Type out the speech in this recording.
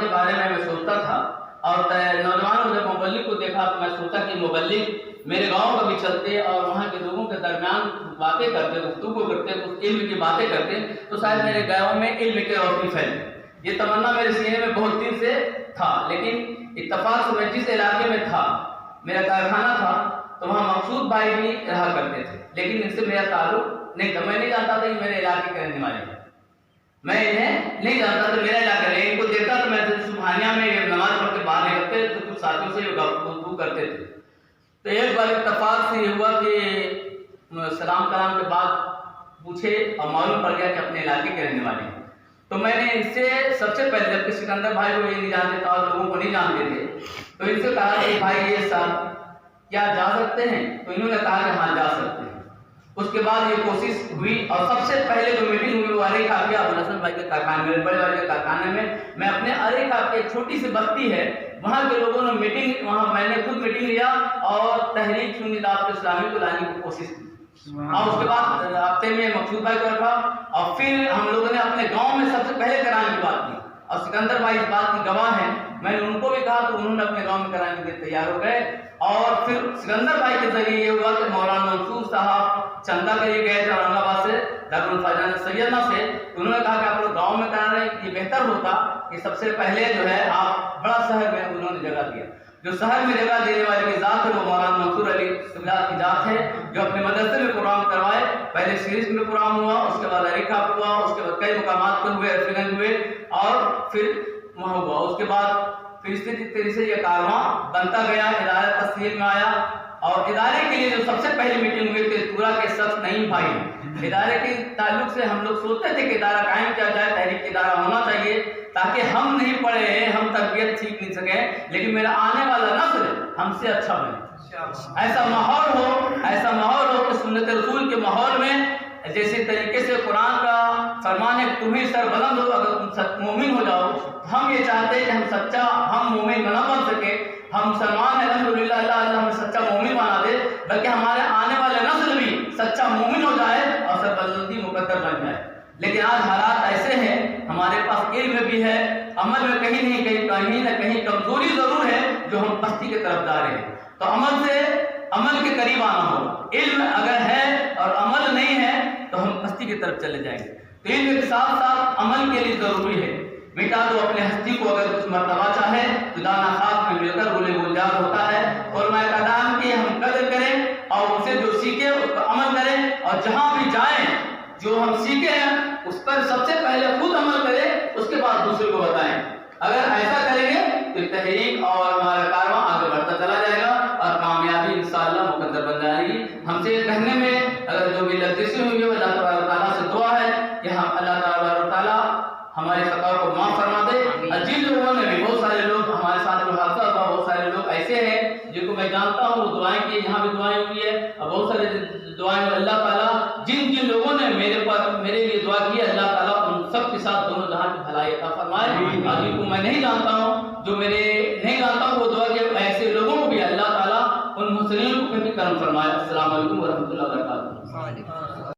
کے بارے میں سوچتا تھا، اور نوجوانوں جب مبلغ کو دیکھا تو میں سوچا کہ مبلغ میرے گاؤں کا بھی چلتے اور وہاں کے لوگوں کے درمیان باتیں کرتے، گفتگو کرتے، اس علم کی باتیں کرتے تو شاید میرے گاؤں میں علم کی روشنی پھیلتی۔ یہ تمنا میرے سینے میں بہت دن سے تھا، لیکن اتفاق سے میں جس علاقے میں تھا، میرا کارخانہ تھا، تو وہاں مقصود بھائی بھی رہا کرتے تھے، لیکن ان سے میرا تعلق نہیں تھا۔ میں نہیں جانتا تھا کہ میرے علاقے کے رہنے والے ہیں، میں انہیں نہیں جانتا تھا میرا علاقہ ہے، ان کو دیکھتا تو میں سبحانیہ میں نماز پڑھ کے باہر نکلتے تو کچھ ساتھیوں سے گفتگو کرتے تھے۔ تو ایک بار اتفاق سے یہ ہوا کہ سلام کلام کے بعد پوچھے اور معلوم پڑ گیا کہ اپنے علاقے کے رہنے والے ہیں۔ تو میں نے ان سے سب سے پہلے، جب کہ سکندر بھائی کو یہ نہیں جانتے تھا اور لوگوں کو نہیں جانتے تھے، تو ان سے کہا کہ بھائی یہ ساتھ کیا جا سکتے ہیں؟ تو انہوں نے کہا کہ ہاں جا سکتے ہیں۔ اس کے بعد یہ کوشش ہوئی اور سب سے پہلے جو میٹنگ ہوئی وہ ارے کھا کے ابو الحسن بھائی کے کارخانے میں، بڑے بھائی کے کارخانے میں اپنے ارے کھا کے ایک چھوٹی سی بستی ہے وہاں کے لوگوں نے میٹنگ، وہاں میں نے خود میٹنگ لیا اور تحریک سنی دعوت اسلامی کو لانے کی کوشش کی، اور اس کے بعد ہفتے میں مقصود بھائی کو رکھا، اور پھر ہم لوگوں نے اپنے گاؤں میں سب سے پہلے کرانے کی بات کی، اور سکندر بھائی اس بات کی گواہ ہیں۔ میں نے ان کو بھی کہا تو انہوں نے اپنے گاؤں میں کرانے کے لیے تیار ہو گئے، اور پھر سکندر بھائی کے ذریعے یہ ہوا کہ مولانا منصور صاحب چندہ کے لیے گئے تھے اورنگ آباد سے دارالفاضل سیدنا سے، انہوں نے کہا کہ آپ لوگ گاؤں میں کرا رہے ہیں، یہ بہتر ہوتا کہ سب سے پہلے جو ہے آپ بڑا شہر میں، انہوں نے جگہ دیا۔ جو شہر میں جگہ دینے والی کی ذات ہے وہ مولانا منصور علی سبلات کی ذات ہے، جو اپنے مدرسے میں پروگرام کروائے، پہلے سیریز میں پروگرام ہوا، اس کے بعد علی کھاپ ہوا، اس کے بعد کئی مقامات پر ہوئے، عرفگنج ہوئے، اور پھر وہاں ہوا۔ اس کے بعد پھر اس طریقے سے یہ کارواں بنتا گیا، ادارہ تشکیل میں آیا، اور ادارے کے لیے جو سب سے پہلی میٹنگ ہوئی تھی پورا کے شخص نہیں بھائی، ادارے کے تعلق سے ہم لوگ سوچتے تھے کہ ادارہ قائم کیا جائے، تحریک ادارہ ہونا چاہیے تاکہ ہم نہیں پڑھے، ہم تربیت سیکھ نہیں سکیں، لیکن میرا آنے والا نسل ہم سے اچھا بنے، ایسا ماحول ہو کہ سنت رسول کے ماحول میں جیسے طریقے سے قرآن کا فرمان ہے تمہیں سر بلند ہو اگر تم مومن ہو جاؤ، ہم یہ چاہتے ہیں کہ ہم سچا، ہم مومن نہ بن سکے، ہم مسلمان ہیں الحمدللہ، اللہ ہمیں سچا مومن بنا دے، بلکہ ہمارے آنے والے نسل بھی سچا مومن ہو جائے اور سر بلندی مقدر بن جائے۔ لیکن آج حالات ایسے ہیں، ہمارے پاس علم بھی ہے، عمل میں کہیں نہ کہیں کمزوری ضرور ہے جو ہم پستی کے طرف جا رہے ہیں، تو عمل کے قریب آنا ہوگا۔ علم اگر ہے اور عمل نہیں ہے تو ہم پستی کی طرف چلے جائیں گے، تو علم کے ساتھ ساتھ عمل کے لیے ضروری ہے۔ بیٹا تو اپنے ہستی کو اگر کچھ مرتبہ چاہے تو دانا خاک میں مل کر گلے گلزار ہوتا ہے، اور میں قدام کی ہم قدر کریں اور ان سے جو سیکھے اس پر عمل کریں، اور جہاں بھی جائیں جو ہم سیکھے ہیں اس پر سب سے پہلے خود عمل کریں، اس کے بعد دوسرے کو بتائیں۔ اگر ایسا کریں گے تو تحریک اور ہمارا کارواں آگے بڑھتا چلا جائے گا اور کامیابی انشاءاللہ مقدر بن جائے گی۔ ہم سے کہنے میں اگر جو بھی لفظی ہوئی ہے اللہ تبارک و تعالیٰ سے دعا ہے کہ ہم اللہ تبارک و تعالیٰ ہمارے خطا کو معاف فرما دے، اور جن لوگوں نے بھی، بہت سارے لوگ ہمارے ساتھ جو حادثہ ہوا، بہت سارے لوگ ایسے ہیں جن کو میں جانتا ہوں وہ دعائیں کی، یہاں بھی دعائیں ہوئی ہے، اور بہت سارے دعائیں اللہ تعالیٰ جن لوگوں نے میرے لیے دعا کی، اللہ تعالیٰ ان سب کے ساتھ دونوں جہاں کی بھلائی عطا فرمائے، اور جن کو میں نہیں جانتا ہوں، جو میرے نہیں جانتا ہوں وہ دعا کے ایسے لوگوں کو بھی اللہ تعالیٰ ان مسلموں کو بھی کرم فرمائے۔ السلام علیکم ورحمۃ اللہ وبرکاتہ۔